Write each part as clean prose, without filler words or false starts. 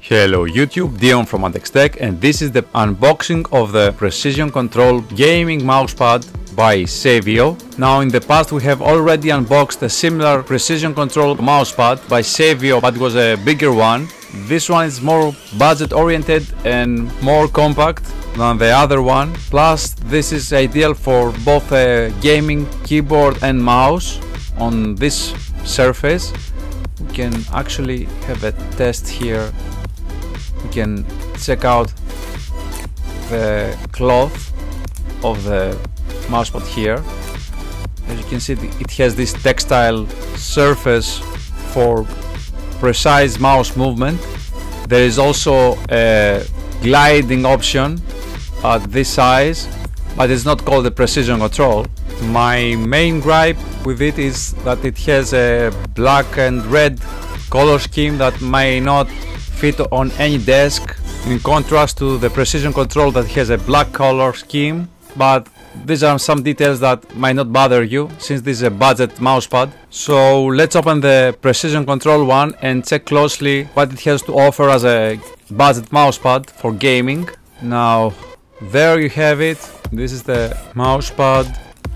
Hello YouTube, Dion from M.A.D, and this is the unboxing of the Precision Control Gaming Mousepad by SAVIO. Now in the past we have already unboxed a similar Precision Control mousepad by SAVIO, but it was a bigger one. This one is more budget oriented and more compact than the other one. Plus this is ideal for both a gaming keyboard and mouse on this surface. We can actually have a test here. We can check out the cloth of the mousepad here. As you can see, it has this textile surface for precise mouse movement. There is also a gliding option at this size, but it's not called the Precision Control. My main gripe with it is that it has a black and red color scheme that may not fit on any desk, in contrast to the Precision Control that has a black color scheme. But these are some details that might not bother you since this is a budget mousepad. So let's open the Precision Control one and check closely what it has to offer as a budget mousepad for gaming. Now there you have it. This is the mousepad.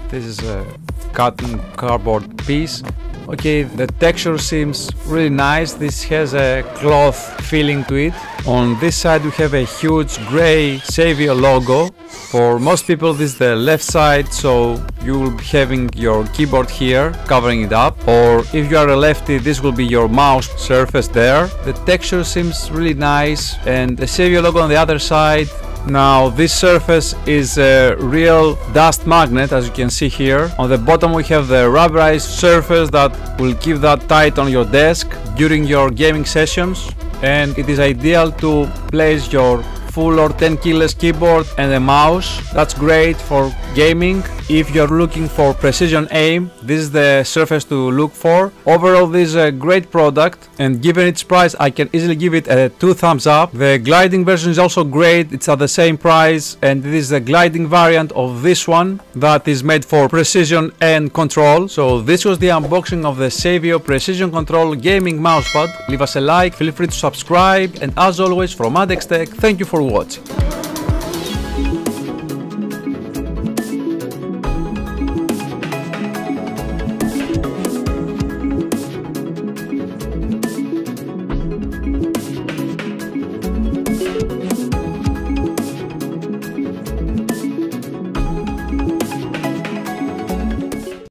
This is a cotton cardboard piece. Okay, the texture seems really nice. This has a cloth feeling to it. On this side we have a huge gray SAVIO logo. For most people this is the left side, so you will be having your keyboard here covering it up, or if you are a lefty this will be your mouse surface there. The texture seems really nice, and the SAVIO logo on the other side. Now this surface is a real dust magnet, as you can see here. On the bottom we have the rubberized surface that will keep that tight on your desk during your gaming sessions, and it is ideal to place your full or 10 keyless keyboard and a mouse. That's great for gaming. If you're looking for precision aim, this is the surface to look for. Overall this is a great product, and given its price I can easily give it a 2 thumbs up. The gliding version is also great. It's at the same price, and this is the gliding variant of this one that is made for precision and control. So this was the unboxing of the SAVIO Precision Control Gaming Mousepad. Leave us a like, feel free to subscribe, and as always from M.A.D, thank you for watching.